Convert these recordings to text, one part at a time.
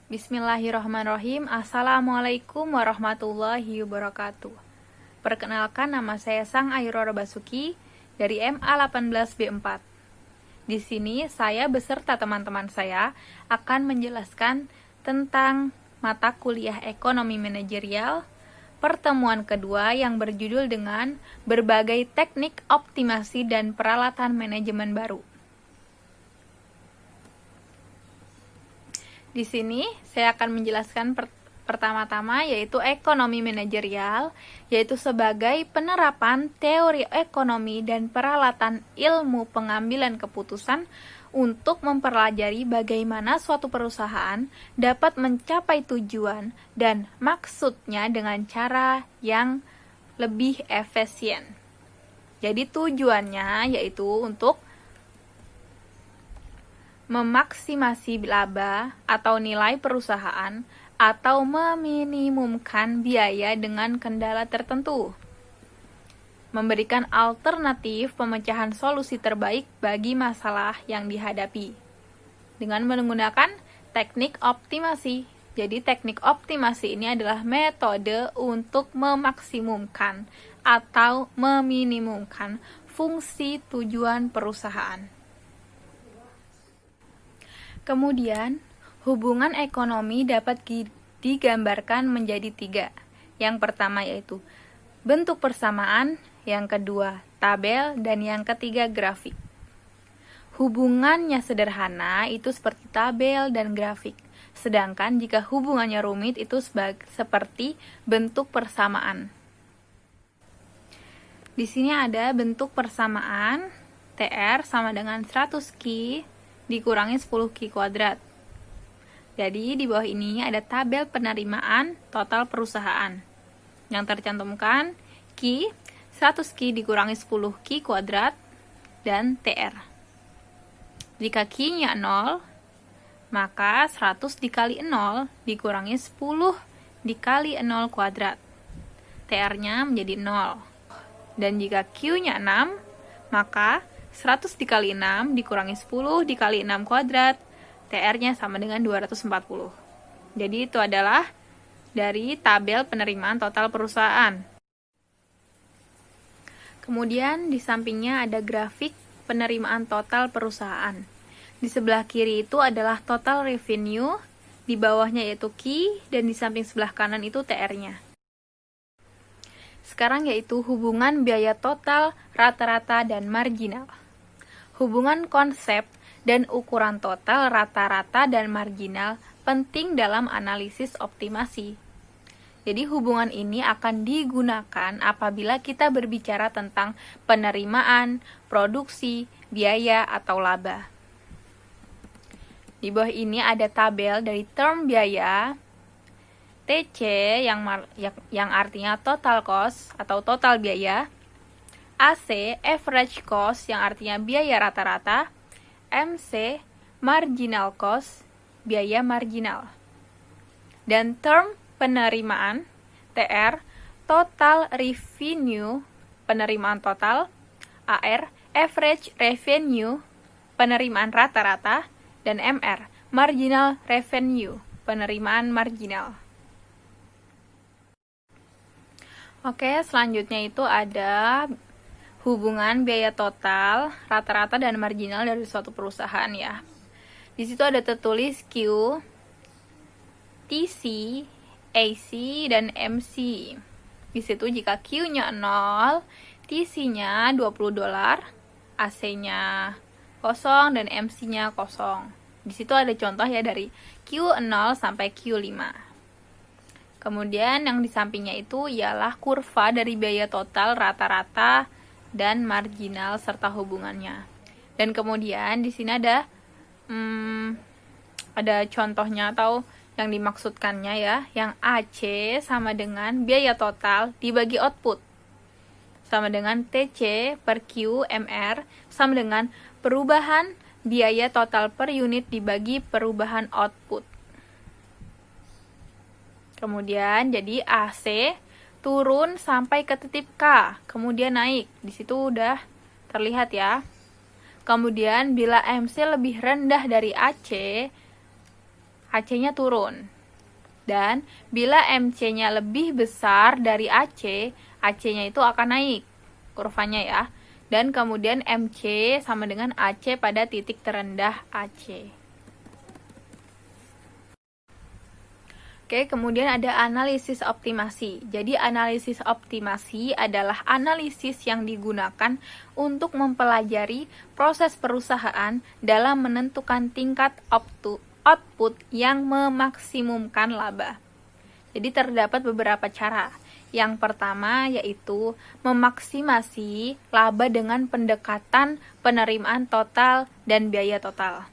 Bismillahirrahmanirrahim. Assalamualaikum warahmatullahi wabarakatuh. Perkenalkan, nama saya Sang Aurora Basuki dari MA 18B4. Di sini saya beserta teman-teman saya akan menjelaskan tentang mata kuliah Ekonomi Manajerial pertemuan kedua yang berjudul dengan berbagai teknik optimasi dan peralatan manajemen baru. Di sini saya akan menjelaskan pertama-tama yaitu ekonomi manajerial, yaitu sebagai penerapan teori ekonomi dan peralatan ilmu pengambilan keputusan untuk mempelajari bagaimana suatu perusahaan dapat mencapai tujuan dan maksudnya dengan cara yang lebih efisien. Jadi tujuannya yaitu untuk memaksimasi laba atau nilai perusahaan atau meminimumkan biaya dengan kendala tertentu. Memberikan alternatif pemecahan solusi terbaik bagi masalah yang dihadapi dengan menggunakan teknik optimasi. Jadi teknik optimasi ini adalah metode untuk memaksimumkan atau meminimumkan fungsi tujuan perusahaan. Kemudian, hubungan ekonomi dapat digambarkan menjadi 3. Yang pertama yaitu bentuk persamaan, yang kedua tabel, dan yang ketiga grafik. Hubungannya sederhana itu seperti tabel dan grafik. Sedangkan jika hubungannya rumit itu seperti bentuk persamaan. Di sini ada bentuk persamaan TR sama dengan 100 Q dikurangi 10 Q kuadrat. Jadi di bawah ini ada tabel penerimaan total perusahaan yang tercantumkan Q 100 Q dikurangi 10 Q kuadrat dan TR. Jika Q-nya 0, maka 100 dikali 0 dikurangi 10 dikali 0 kuadrat. TR-nya menjadi 0. Dan jika Q-nya 6, maka 100 dikali 6 dikurangi 10 dikali 6 kuadrat, TR-nya sama dengan 240. Jadi itu adalah dari tabel penerimaan total perusahaan. Kemudian di sampingnya ada grafik penerimaan total perusahaan. Di sebelah kiri itu adalah total revenue, di bawahnya yaitu Q, dan di samping sebelah kanan itu TR-nya. Sekarang yaitu hubungan biaya total, rata-rata, dan marginal. Hubungan konsep dan ukuran total, rata-rata, dan marginal penting dalam analisis optimasi. Jadi hubungan ini akan digunakan apabila kita berbicara tentang penerimaan, produksi, biaya, atau laba. Di bawah ini ada tabel dari term biaya, TC yang artinya total cost atau total biaya, AC, average cost yang artinya biaya rata-rata, MC, marginal cost, biaya marginal. Dan term penerimaan, TR, total revenue, penerimaan total, AR, average revenue, penerimaan rata-rata, dan MR, marginal revenue, penerimaan marginal. Oke, selanjutnya itu ada hubungan biaya total, rata-rata, dan marginal dari suatu perusahaan ya. Di situ ada tertulis Q, TC, AC, dan MC. Di situ jika Q-nya 0, TC-nya $20, AC-nya kosong, dan MC-nya kosong. Di situ ada contoh ya dari Q0 sampai Q5. Kemudian yang di sampingnya itu ialah kurva dari biaya total, rata-rata, dan marginal serta hubungannya. Dan kemudian di sini ada contohnya atau yang dimaksudkannya ya, yang AC sama dengan biaya total dibagi output sama dengan TC per Q MR sama dengan perubahan biaya total per unit dibagi perubahan output. Kemudian jadi AC turun sampai ke titik K, kemudian naik. Di situ udah terlihat ya. Kemudian bila MC lebih rendah dari AC, AC-nya turun. Dan bila MC-nya lebih besar dari AC, AC-nya itu akan naik kurvanya ya. Dan kemudian MC sama dengan AC pada titik terendah AC. Oke, kemudian ada analisis optimasi. Jadi analisis optimasi adalah analisis yang digunakan untuk mempelajari proses perusahaan dalam menentukan tingkat output yang memaksimumkan laba. Jadi terdapat beberapa cara. Yang pertama yaitu memaksimasi laba dengan pendekatan penerimaan total dan biaya total.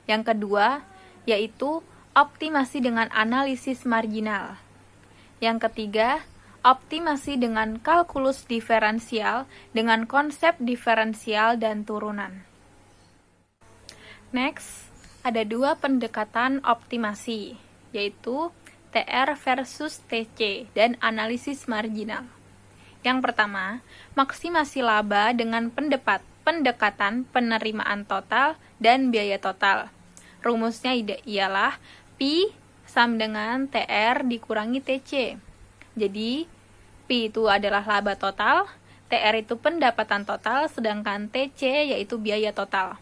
Yang kedua yaitu optimasi dengan analisis marginal. Yang ketiga, optimasi dengan kalkulus diferensial dengan konsep diferensial dan turunan. Next, ada dua pendekatan optimasi, yaitu TR versus TC dan analisis marginal. Yang pertama, maksimasi laba dengan pendekatan penerimaan total dan biaya total. Rumusnya ialah Pi sama dengan TR dikurangi TC. Jadi, Pi itu adalah laba total, TR itu pendapatan total, sedangkan TC yaitu biaya total.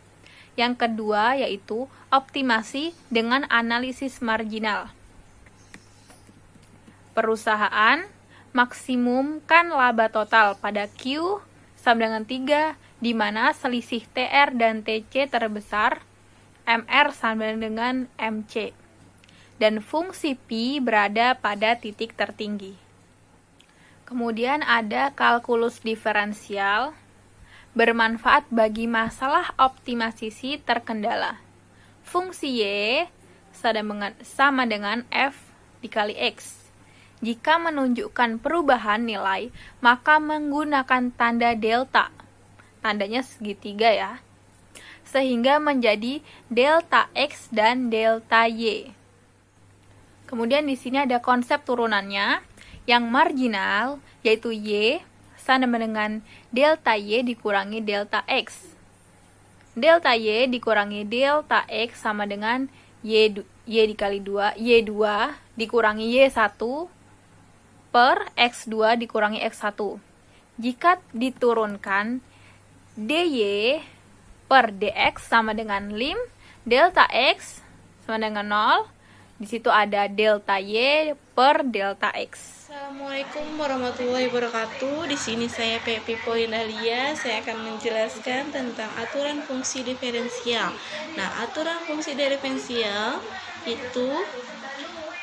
Yang kedua yaitu optimasi dengan analisis marginal. Perusahaan maksimumkan laba total pada Q sama dengan 3, di mana selisih TR dan TC terbesar, MR sama dengan MC. Dan fungsi Pi berada pada titik tertinggi. Kemudian ada kalkulus diferensial, bermanfaat bagi masalah optimasi terkendala. Fungsi Y sama dengan F dikali X. Jika menunjukkan perubahan nilai, maka menggunakan tanda delta. Tandanya segitiga ya. Sehingga menjadi delta X dan delta Y. Kemudian di sini ada konsep turunannya, yang marginal yaitu Y sama dengan delta Y dikurangi delta X. Delta Y dikurangi delta X sama dengan Y dikali 2, Y2 dikurangi Y1 per X2 dikurangi X1. Jika diturunkan, DY per DX sama dengan lim, delta X sama dengan 0. Di situ ada delta Y per delta X. Assalamualaikum warahmatullahi wabarakatuh. Di sini saya Pepi Poinalia. Saya akan menjelaskan tentang aturan fungsi diferensial. Nah, aturan fungsi diferensial itu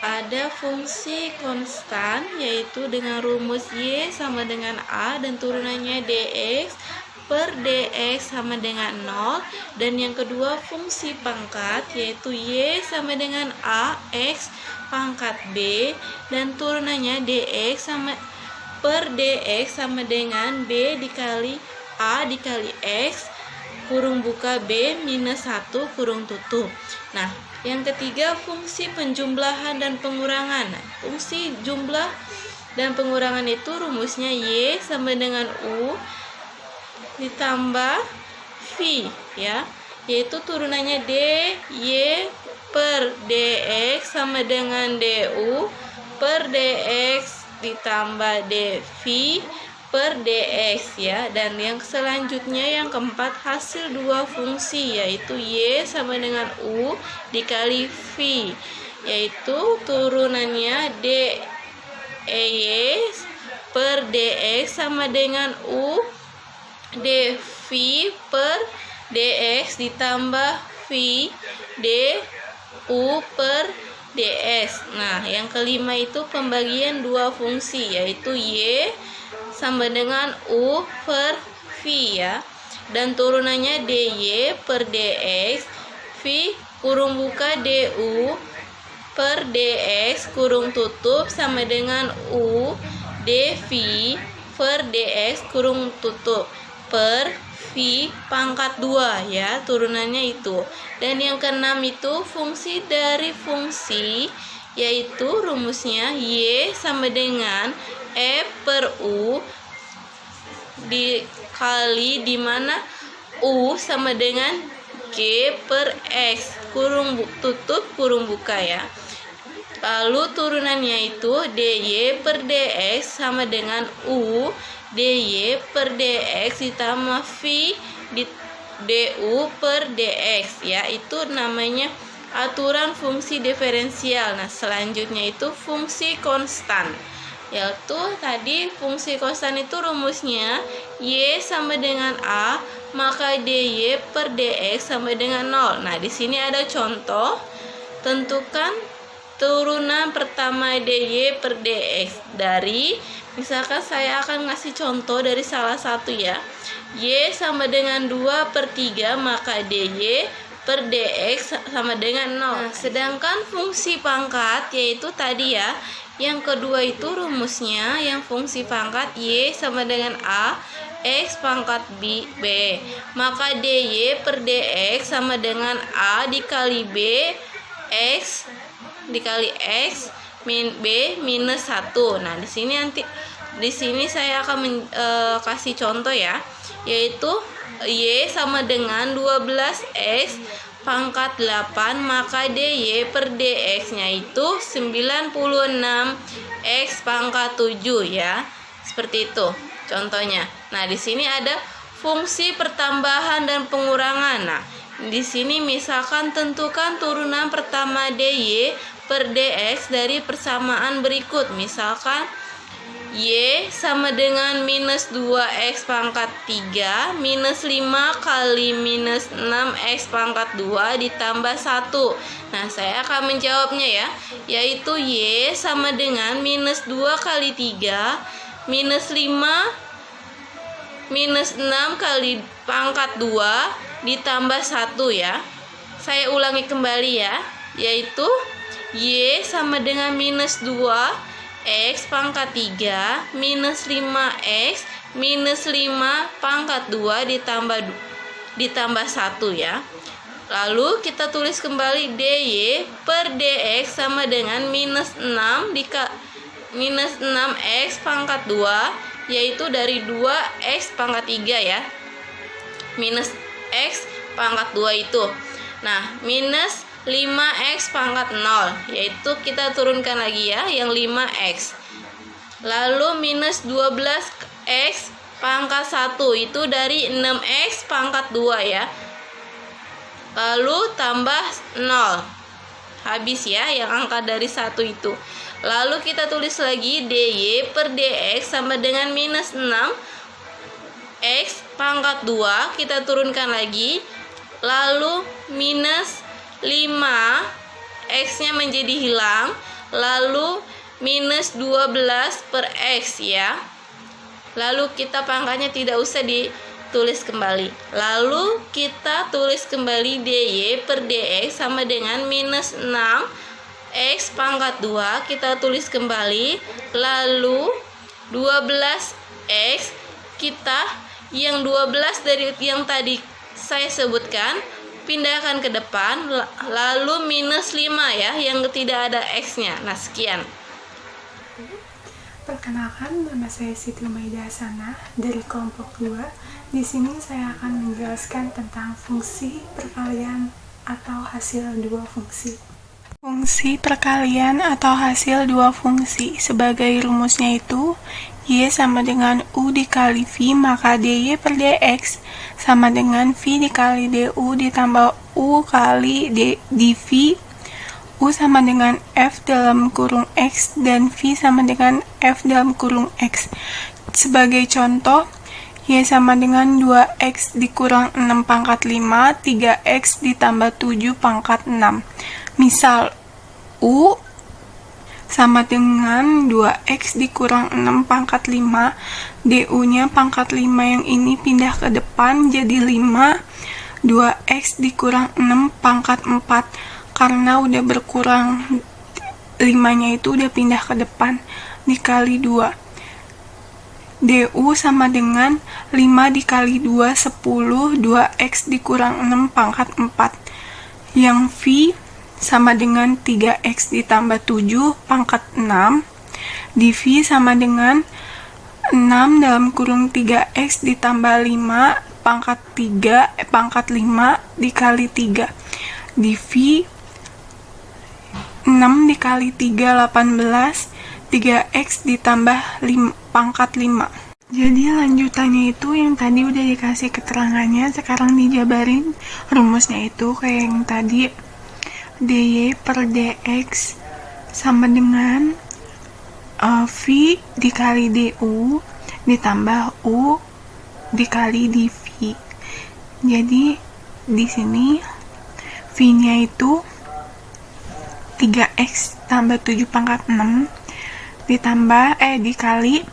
ada fungsi konstan, yaitu dengan rumus Y sama dengan A dan turunannya dx per dx sama dengan 0, dan yang kedua fungsi pangkat, yaitu Y sama dengan A X pangkat B dan turunannya dx sama per dx sama dengan B dikali A dikali X kurung buka B minus 1 kurung tutup. Nah, yang ketiga fungsi penjumlahan dan pengurangan. Nah, fungsi jumlah dan pengurangan itu rumusnya Y sama dengan U ditambah V ya, yaitu turunannya DY per DX sama dengan DU per DX ditambah DV per DX ya. Dan yang selanjutnya yang keempat hasil dua fungsi, yaitu Y sama dengan U dikali V, yaitu turunannya DY per DX sama dengan U dV per dx ditambah v du per ds. Nah, yang kelima itu pembagian dua fungsi, yaitu y sama dengan u per v ya, dan turunannya dy per dx v kurung buka du per dx kurung tutup sama dengan u dv per dx kurung tutup per V pangkat 2 ya, turunannya itu. Dan yang keenam itu fungsi dari fungsi, yaitu rumusnya Y sama dengan E per U dikali, dimana U sama dengan Q G per X, tutup kurung buka ya. Lalu turunannya itu DY per DX sama dengan U DY per DX ditambah V di DU per DX ya. Itu namanya aturan fungsi diferensial. Nah, selanjutnya itu fungsi konstan. Yaitu tadi fungsi konstan itu rumusnya Y sama dengan A, maka DY per DX sama dengan 0. Nah, di sini ada contoh. Tentukan turunan pertama DY per DX dari, misalkan saya akan ngasih contoh dari salah satu ya. Y sama dengan 2 per 3, maka DY per DX sama dengan 0. Nah, sedangkan fungsi pangkat yaitu tadi ya, yang kedua itu rumusnya yang fungsi pangkat Y sama dengan A X pangkat B, maka DY per DX sama dengan A dikali B X dikali X min B minus 1. Nah, di sini saya akan kasih contoh ya, yaitu Y sama dengan 12X pangkat 8, maka DY per DX-nya itu 96X pangkat 7 ya. Seperti itu contohnya. Nah, di sini ada fungsi pertambahan dan pengurangan. Nah, di sini misalkan tentukan turunan pertama DY per DX dari persamaan berikut. Misalkan Y sama dengan minus 2X pangkat 3 minus 5 kali minus 6X pangkat 2 ditambah 1. Nah, saya akan menjawabnya ya, yaitu Y sama dengan minus 2 kali 3 minus 5 minus 6 kali pangkat 2 ditambah 1 ya. Saya ulangi kembali ya, yaitu Y sama dengan minus 2X pangkat 3 minus 5X minus 5 pangkat 2 ditambah 1 ya. Lalu kita tulis kembali DY per DX sama dengan minus 6X pangkat 2, yaitu dari 2X pangkat 3 ya, minus X pangkat 2 itu. Nah, minus 5X pangkat 0, yaitu kita turunkan lagi ya, yang 5X. Lalu minus 12X pangkat 1, itu dari 6X pangkat 2 ya. Lalu tambah 0. Habis ya, yang angka dari 1 itu. Lalu kita tulis lagi DY per DX sama dengan minus 6X pangkat 2, kita turunkan lagi. Lalu minus 5, X-nya menjadi hilang, lalu minus 12 per X ya. Lalu kita pangkatnya tidak usah ditulis kembali. Lalu kita tulis kembali DY per DX sama dengan minus 6X pangkat 2, kita tulis kembali. Lalu 12X, kita yang 12 dari yang tadi saya sebutkan pindahkan ke depan, lalu minus 5 ya, yang tidak ada X-nya. Nah, sekian. Perkenalkan, nama saya Siti Umaida Hasanah dari kelompok 2. Di sini saya akan menjelaskan tentang fungsi perkalian atau hasil dua fungsi. Fungsi perkalian atau hasil dua fungsi sebagai rumusnya itu Y sama dengan U dikali V, maka DY per DX sama dengan V dikali DU ditambah U kali dV. U sama dengan F dalam kurung X dan V sama dengan F dalam kurung X. Sebagai contoh, Y sama dengan 2X dikurang 6 pangkat 5, 3X ditambah 7 pangkat 6. Misal, U sama dengan 2X dikurang 6 pangkat 5, DU-nya pangkat 5 yang ini pindah ke depan jadi 5, 2X dikurang 6 pangkat 4, karena udah berkurang 5-nya itu udah pindah ke depan, dikali 2. DU sama dengan 5 dikali 2, 10, 2X dikurang 6 pangkat 4, yang V sama dengan 3X ditambah 7 pangkat 6, dV sama dengan 6 dalam kurung 3X ditambah 5 pangkat 5 dikali 3 div 6 dikali 3 18 3x ditambah pangkat 5. Jadi lanjutannya itu yang tadi udah dikasih keterangannya, sekarang dijabarin rumusnya itu kayak yang tadi. dy per dx sama dengan v dikali du ditambah u dikali dv. Jadi di sini v-nya itu 3x tambah 7 pangkat 6 ditambah dikali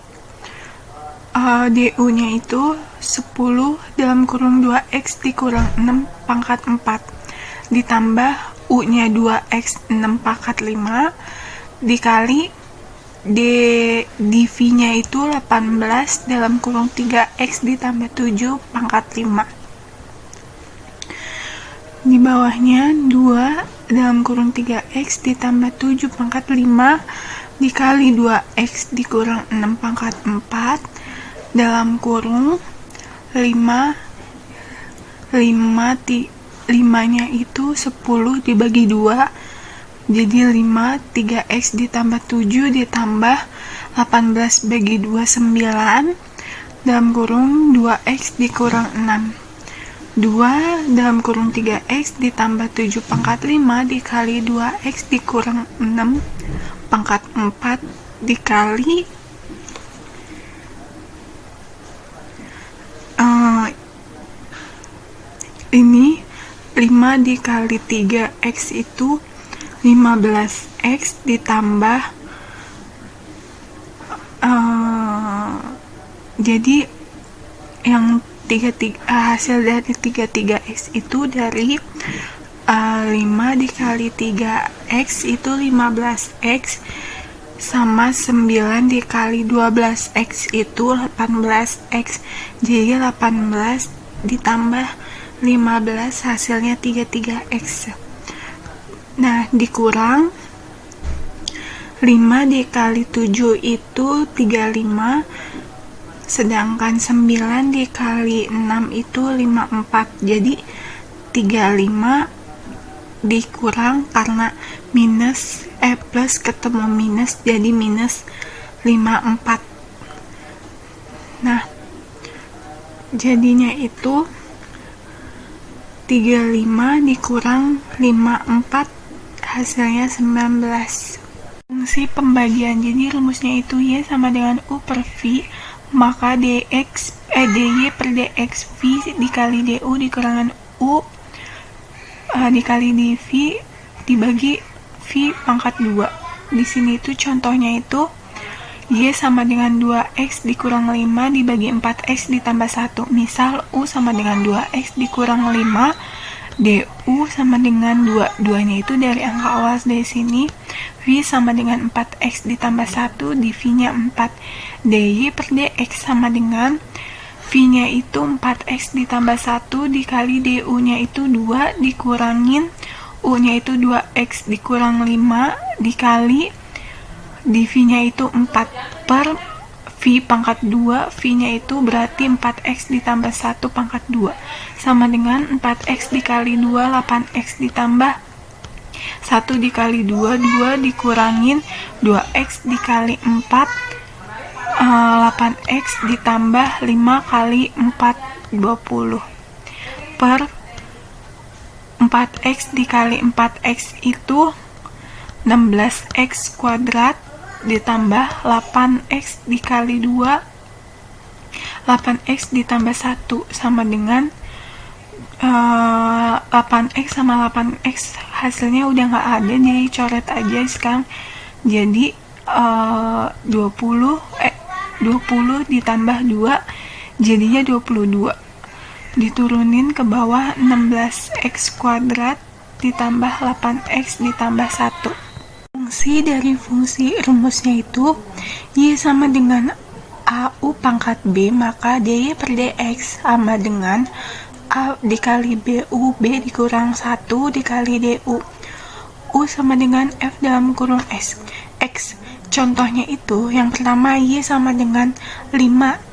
du-nya itu 10 dalam kurung 2x dikurang 6 pangkat 4 ditambah u-nya 2x 6 pangkat 5 dikali dv-nya itu 18 dalam kurung 3x ditambah 7 pangkat 5. Di bawahnya 2 dalam kurung 3x ditambah 7 pangkat 5 dikali 2x dikurang 6 pangkat 4 dalam kurung 5-nya itu 10 dibagi 2 jadi 5, 3x ditambah 7 ditambah 18 bagi 2 9 dalam kurung 2x dikurang 6 2 dalam kurung 3x ditambah 7 pangkat 5 dikali 2x dikurang 6 pangkat 4 dikali ini 5 dikali 3x itu 15x ditambah jadi yang hasil dari 33x itu dari 5 dikali 3x itu 15x sama 9 dikali 12x itu 18x. Jadi 18 ditambah 15 hasilnya 33x. Nah, dikurang 5 dikali 7 itu 35, sedangkan 9 dikali 6 itu 54. Jadi 35 dikurang karena minus plus ketemu minus jadi minus 54. Nah, jadinya itu 35 dikurang 54 hasilnya 19. Fungsi pembagian, jadi rumusnya itu y sama dengan u per v, maka dy per dx v dikali du dikurangan u dikali dv dibagi v pangkat 2. Di sini itu contohnya itu y sama dengan 2x dikurang 5 dibagi 4x ditambah 1. Misal u sama dengan 2x dikurang 5, du sama dengan 2. 2-nya itu dari angka awal dari sini. V sama dengan 4x ditambah 1, dv-nya 4. dy per dx sama dengan v-nya itu 4x ditambah 1 dikali du-nya itu 2 dikurangin u-nya itu 2x dikurang 5 dikali dv-nya itu 4 per v pangkat 2, v-nya itu berarti 4x ditambah 1 pangkat 2 sama dengan 4x dikali 2, 8x ditambah 1 dikali 2, 2 dikurangin 2x dikali 4, 8x ditambah 5 kali 4, 20 per 4x dikali 4x itu 16x kuadrat ditambah 8x dikali 2 8x ditambah 1 sama dengan 8x sama 8x hasilnya udah nggak ada, jadi coret aja sekarang. Jadi 20 ditambah 2 jadinya 22, diturunin ke bawah 16x kuadrat ditambah 8x ditambah 1. Fungsi dari fungsi rumusnya itu y sama dengan au pangkat b, maka dy per dx sama dengan a dikali bu, b dikurang 1 dikali du. U sama dengan f dalam kurung x. Contohnya itu, yang pertama Y sama dengan 5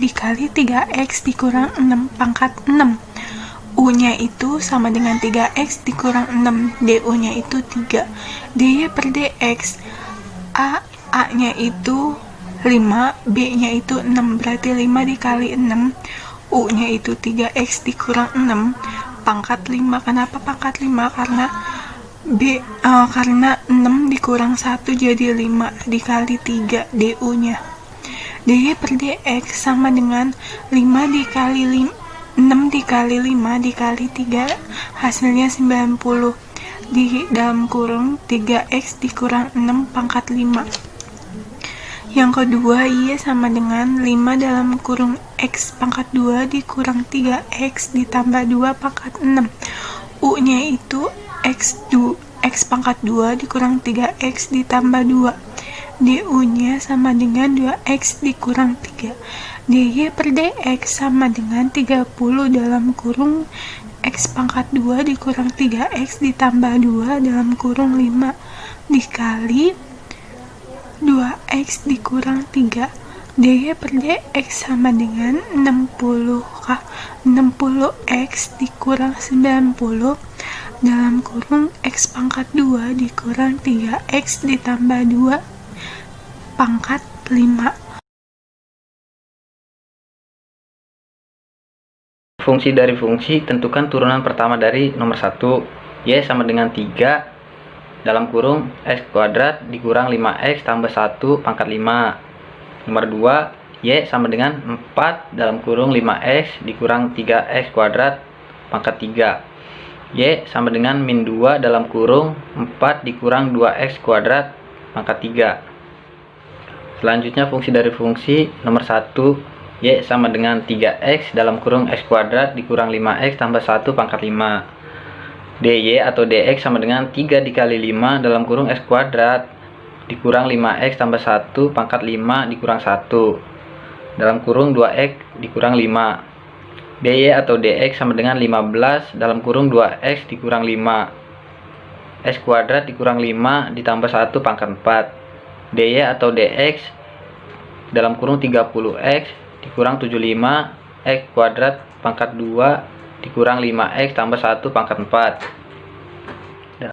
dikali 3X dikurang 6 pangkat 6. U-nya itu sama dengan 3X dikurang 6, DU-nya itu 3. DY per DX, A-nya itu 5, B-nya itu 6, berarti 5 dikali 6, U-nya itu 3X dikurang 6, pangkat 5. Kenapa pangkat 5? Karena 6 dikurang 1 jadi 5 dikali 3, DU-nya. DY per DX sama dengan 5 dikali 6 dikali 5 dikali 3, hasilnya 90. Di dalam kurung 3X dikurang 6 pangkat 5. Yang kedua, Y sama dengan 5 dalam kurung X pangkat 2 dikurang 3X ditambah 2 pangkat 6. U-nya itu X pangkat 2 dikurang 3X ditambah 2. DU-nya sama dengan 2X dikurang 3. DY per DX sama dengan 30 dalam kurung X pangkat 2 dikurang 3X ditambah 2 dalam kurung 5 dikali 2X dikurang 3. DY per DX sama dengan 60X dikurang 90 dalam kurung X pangkat 2 dikurang 3X ditambah 2 pangkat 5. Fungsi dari fungsi, tentukan turunan pertama dari nomor 1. Y sama dengan 3 dalam kurung X kuadrat dikurang 5X tambah 1 pangkat 5. Nomor 2, Y sama dengan 4 dalam kurung 5X dikurang 3X kuadrat pangkat 3. Y sama dengan min 2 dalam kurung 4 dikurang 2X kuadrat pangkat 3. Selanjutnya fungsi dari fungsi nomor 1, Y sama dengan 3X dalam kurung X kuadrat dikurang 5X tambah 1 pangkat 5. DY atau DX sama dengan 3 dikali 5 dalam kurung X kuadrat dikurang 5X tambah 1 pangkat 5 dikurang 1 dalam kurung 2X dikurang 5. DY atau DX sama dengan 15 dalam kurung 2X dikurang 5. X kuadrat dikurang 5 ditambah 1 pangkat 4. DY atau DX dalam kurung 30X dikurang 75 X kuadrat pangkat 2 dikurang 5X tambah 1 pangkat 4.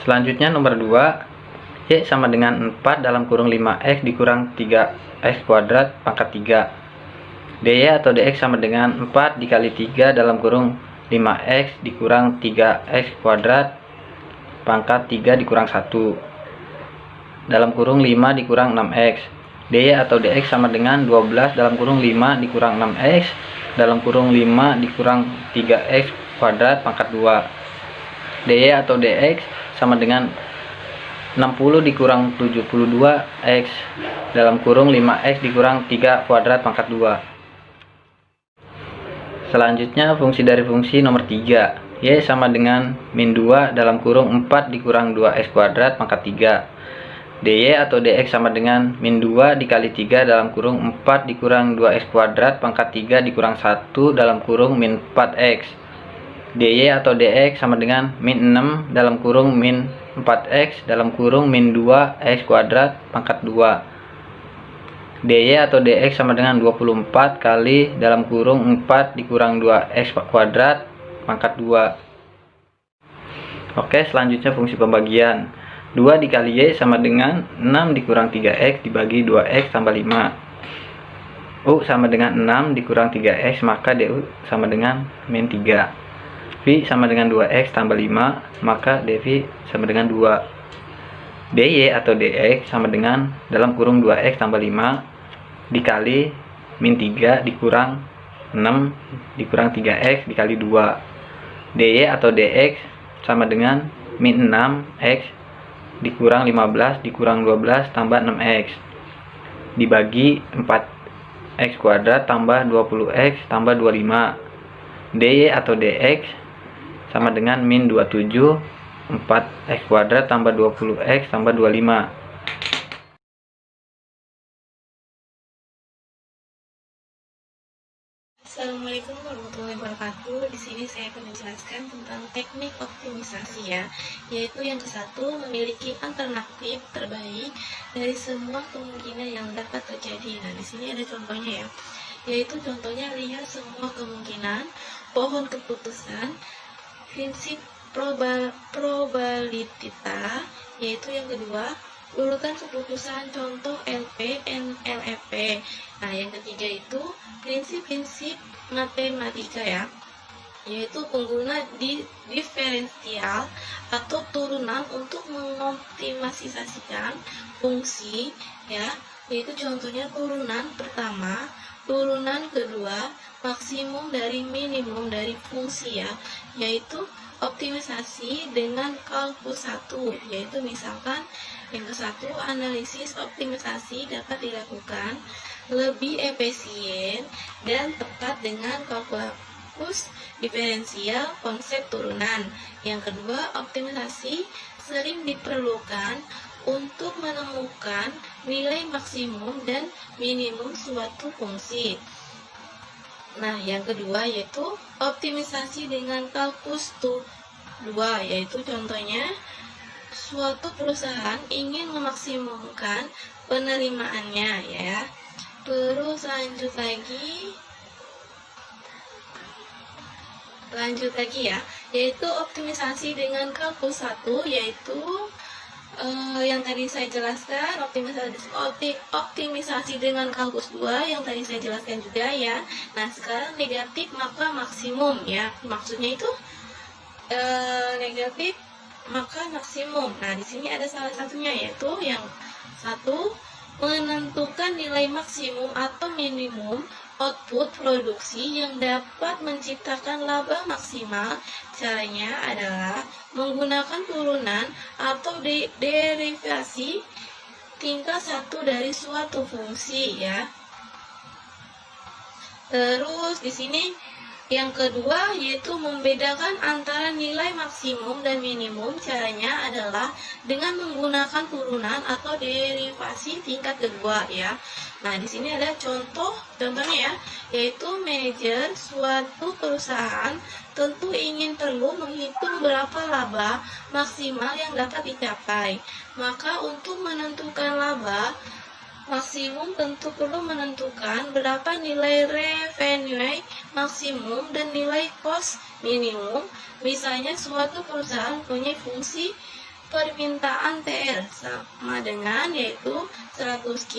Selanjutnya nomor 2, Y sama dengan 4 dalam kurung 5X dikurang 3X kuadrat pangkat 3. DY atau DX sama dengan 4 dikali 3 dalam kurung 5X dikurang 3X kuadrat pangkat 3 dikurang 1 dalam kurung 5 dikurang 6X. DY atau DX sama dengan 12 dalam kurung 5 dikurang 6X dalam kurung 5 dikurang 3X kuadrat pangkat 2. DY atau DX sama dengan 60 dikurang 72X dalam kurung 5X dikurang 3 kuadrat pangkat 2. Selanjutnya fungsi dari fungsi nomor 3, Y sama dengan min 2 dalam kurung 4 dikurang 2X kuadrat pangkat 3. DY atau DX sama dengan min 2 dikali 3 dalam kurung 4 dikurang 2X kuadrat pangkat 3 dikurang 1 dalam kurung min 4X. DY atau DX sama dengan min 6 dalam kurung min 4X dalam kurung min 2X kuadrat pangkat 2. DY atau DX sama dengan 24 kali dalam kurung 4 dikurang 2X kuadrat pangkat 2. Oke, selanjutnya fungsi pembagian. 2 dikali Y sama dengan 6 dikurang 3X dibagi 2X tambah 5. U sama dengan 6 dikurang 3X, maka DU sama dengan min 3. V sama dengan 2X tambah 5, maka DV sama dengan 2. DY atau DX sama dengan dalam kurung 2X tambah 5 dikali min 3 dikurang 6 dikurang 3X dikali 2. DY atau DX sama dengan min 6X dikurang 15 dikurang 12 tambah 6X dibagi 4X kuadrat tambah 20X tambah 25. DY atau DX sama dengan min 27 4X kuadrat tambah 20X tambah 25. Assalamualaikum warahmatullahi wabarakatuh. Di sini saya akan menjelaskan tentang teknik optimisasi ya, yaitu yang ke-1 memiliki alternatif terbaik dari semua kemungkinan yang dapat terjadi. Nah, di sini ada contohnya ya, yaitu contohnya lihat semua kemungkinan, pohon keputusan, prinsip probabilitas, yaitu yang kedua urutan keputusan contoh LP and LFP. Nah, yang ketiga itu prinsip-prinsip matematika ya, yaitu pengguna diferensial atau turunan untuk mengoptimalisasikan fungsi ya, yaitu contohnya turunan pertama, turunan kedua, maksimum dari minimum dari fungsi ya, yaitu optimisasi dengan kalkulus 1, yaitu misalkan yang ke-1, analisis optimisasi dapat dilakukan lebih efisien dan tepat dengan kalkulus diferensial konsep turunan. Yang kedua, optimisasi sering diperlukan untuk menemukan nilai maksimum dan minimum suatu fungsi. Nah, yang kedua yaitu optimisasi dengan kalkulus 2, yaitu contohnya suatu perusahaan ingin memaksimumkan penerimaannya ya. Terus lanjut lagi ya, yaitu optimisasi dengan kalkulus 1, yaitu yang tadi saya jelaskan, optimisasi dengan kalkulus 2 yang tadi saya jelaskan juga ya. Nah, sekarang negatif maka maksimum ya, maksudnya itu negatif maka maksimum. Nah, di sini ada salah satunya, yaitu yang 1, menentukan nilai maksimum atau minimum output produksi yang dapat menciptakan laba maksimal. Caranya adalah menggunakan turunan atau derivasi tingkat 1 dari suatu fungsi ya. Terus di sini yang kedua yaitu membedakan antara nilai maksimum dan minimum. Caranya adalah dengan menggunakan turunan atau derivasi tingkat kedua ya. Nah, di sini ada contohnya ya, yaitu manajer suatu perusahaan tentu perlu menghitung berapa laba maksimal yang dapat dicapai. Maka untuk menentukan laba maksimum tentu perlu menentukan berapa nilai revenue maksimum dan nilai cost minimum. Misalnya suatu perusahaan punya fungsi permintaan TR sama dengan yaitu 100Q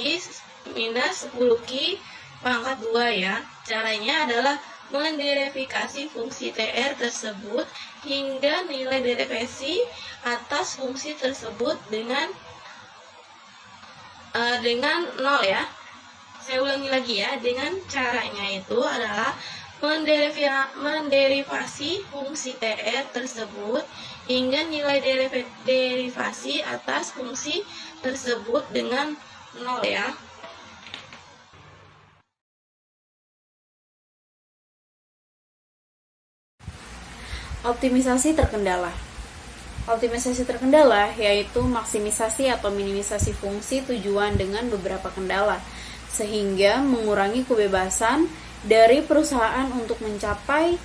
minus 10Q pangkat 2 ya. Caranya adalah menderifikasi fungsi TR tersebut hingga nilai derivasi atas fungsi tersebut dengan 0 ya. Saya ulangi lagi ya, dengan caranya itu adalah menderivasi fungsi TR tersebut hingga nilai derivasi atas fungsi tersebut dengan 0 ya. Optimisasi terkendala. Optimisasi terkendala yaitu maksimisasi atau minimisasi fungsi tujuan dengan beberapa kendala, sehingga mengurangi kebebasan dari perusahaan untuk mencapai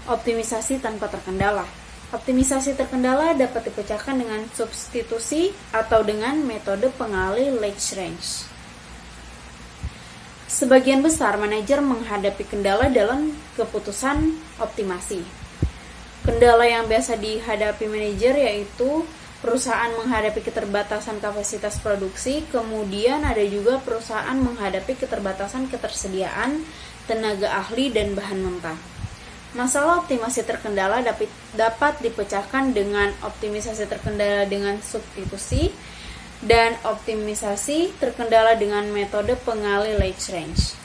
optimisasi tanpa terkendala. Optimisasi terkendala dapat dipecahkan dengan substitusi atau dengan metode pengalih Lagrange. Sebagian besar manajer menghadapi kendala dalam keputusan optimasi. Kendala yang biasa dihadapi manajer yaitu perusahaan menghadapi keterbatasan kapasitas produksi, kemudian ada juga perusahaan menghadapi keterbatasan ketersediaan tenaga ahli dan bahan mentah. Masalah optimasi terkendala dapat dipecahkan dengan optimisasi terkendala dengan substitusi dan optimisasi terkendala dengan metode pengalih Lagrange.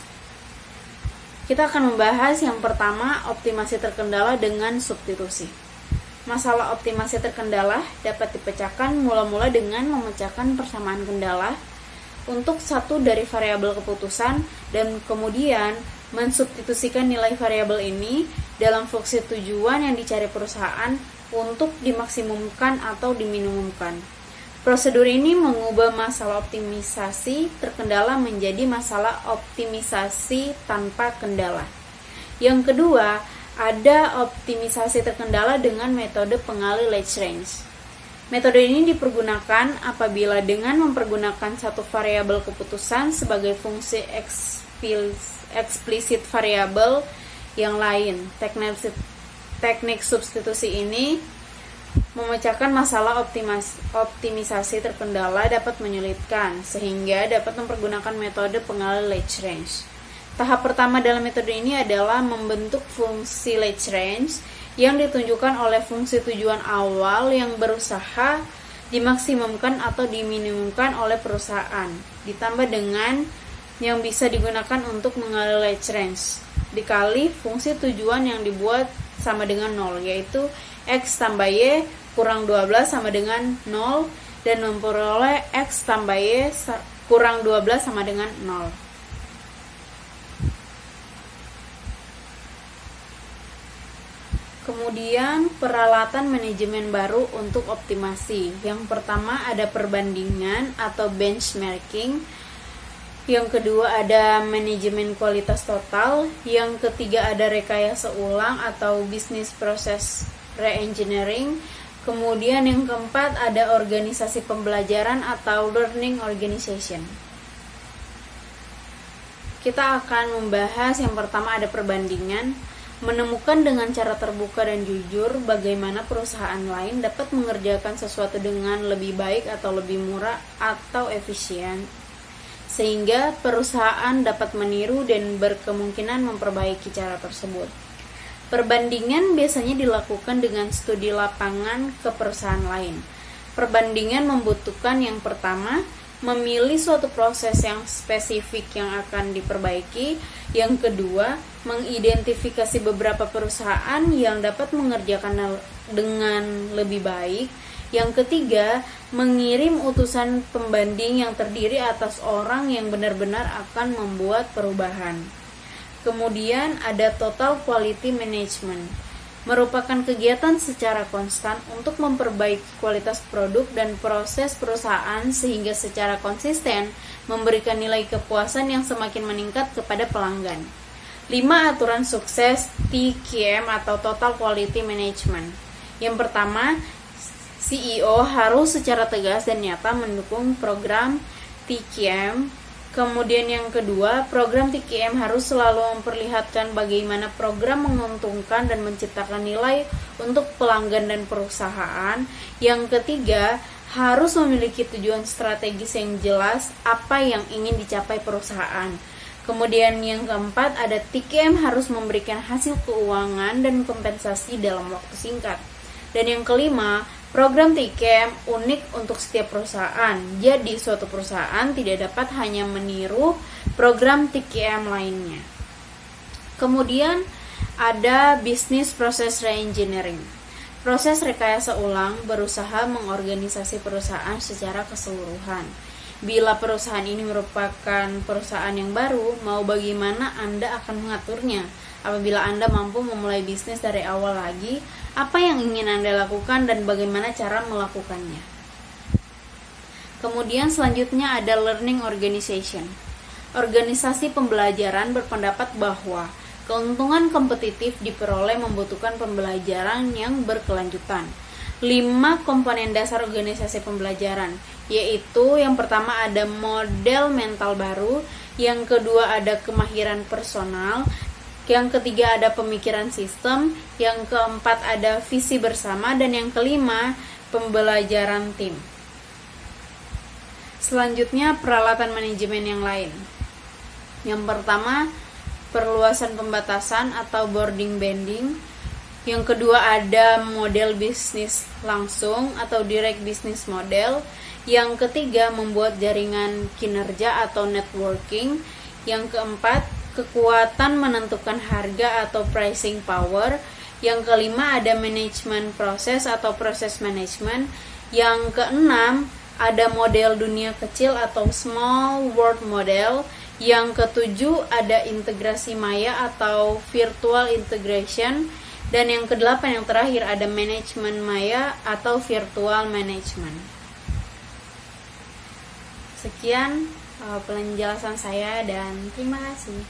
Kita akan membahas yang pertama, optimasi terkendala dengan substitusi. Masalah optimasi terkendala dapat dipecahkan mula-mula dengan memecahkan persamaan kendala untuk satu dari variabel keputusan dan kemudian mensubstitusikan nilai variabel ini dalam fungsi tujuan yang dicari perusahaan untuk dimaksimumkan atau diminimumkan. Prosedur ini mengubah masalah optimisasi terkendala menjadi masalah optimisasi tanpa kendala. Yang kedua, ada optimisasi terkendala dengan metode pengali Lagrange. Metode ini dipergunakan apabila dengan mempergunakan satu variabel keputusan sebagai fungsi eksplisit variabel yang lain. Teknik substitusi ini memecahkan masalah optimisasi terkendala dapat menyulitkan, sehingga dapat mempergunakan metode pengali Lagrange. Tahap pertama dalam metode ini adalah membentuk fungsi Lagrange yang ditunjukkan oleh fungsi tujuan awal yang berusaha dimaksimumkan atau diminimumkan oleh perusahaan, ditambah dengan yang bisa digunakan untuk mengali Lagrange, dikali fungsi tujuan yang dibuat sama dengan 0, yaitu X tambah Y kurang 12 sama dengan 0, dan memperoleh X tambah Y kurang 12 sama dengan 0. Kemudian peralatan manajemen baru untuk optimasi. Yang pertama ada perbandingan atau benchmarking. Yang kedua ada manajemen kualitas total. Yang ketiga ada rekayasa ulang atau business process reengineering. Kemudian yang keempat ada organisasi pembelajaran atau learning organization. Kita akan membahas yang pertama ada perbandingan. Menemukan dengan cara terbuka dan jujur bagaimana perusahaan lain dapat mengerjakan sesuatu dengan lebih baik atau lebih murah atau efisien, sehingga perusahaan dapat meniru dan berkemungkinan memperbaiki cara tersebut. Perbandingan biasanya dilakukan dengan studi lapangan ke perusahaan lain. Perbandingan membutuhkan yang pertama, memilih suatu proses yang spesifik yang akan diperbaiki. Yang kedua, mengidentifikasi beberapa perusahaan yang dapat mengerjakan dengan lebih baik. Yang ketiga, mengirim utusan pembanding yang terdiri atas orang yang benar-benar akan membuat perubahan. Kemudian ada total quality management, merupakan kegiatan secara konstan untuk memperbaiki kualitas produk dan proses perusahaan sehingga secara konsisten memberikan nilai kepuasan yang semakin meningkat kepada pelanggan. 5 aturan sukses TQM atau Total Quality Management. Yang pertama, CEO harus secara tegas dan nyata mendukung program TQM. Kemudian yang kedua, program TQM harus selalu memperlihatkan bagaimana program menguntungkan dan menciptakan nilai untuk pelanggan dan perusahaan. Yang ketiga, harus memiliki tujuan strategis yang jelas apa yang ingin dicapai perusahaan. Kemudian yang keempat, ada TQM harus memberikan hasil keuangan dan kompensasi dalam waktu singkat. Dan yang kelima, program TQM unik untuk setiap perusahaan. Jadi suatu perusahaan tidak dapat hanya meniru program TQM lainnya. Kemudian ada business process reengineering. Proses rekayasa ulang berusaha mengorganisasi perusahaan secara keseluruhan. Bila perusahaan ini merupakan perusahaan yang baru, mau bagaimana Anda akan mengaturnya? Apabila Anda mampu memulai bisnis dari awal lagi, apa yang ingin Anda lakukan dan bagaimana cara melakukannya? Kemudian selanjutnya ada learning organization. Organisasi pembelajaran berpendapat bahwa keuntungan kompetitif diperoleh membutuhkan pembelajaran yang berkelanjutan. 5 komponen dasar organisasi pembelajaran, yaitu yang pertama ada model mental baru, yang kedua ada kemahiran personal, yang ketiga ada pemikiran sistem, yang keempat ada visi bersama, dan yang kelima pembelajaran tim. Selanjutnya peralatan manajemen yang lain. Yang pertama, perluasan pembatasan atau boarding banding. Yang kedua ada model bisnis langsung atau direct business model. Yang ketiga membuat jaringan kinerja atau networking. Yang keempat kekuatan menentukan harga atau pricing power. Yang kelima ada manajemen proses atau proses management. Yang keenam ada model dunia kecil atau small world model. Yang ketujuh ada integrasi maya atau virtual integration. Dan yang kedelapan yang terakhir ada manajemen maya atau virtual management. Sekian penjelasan saya dan terima kasih.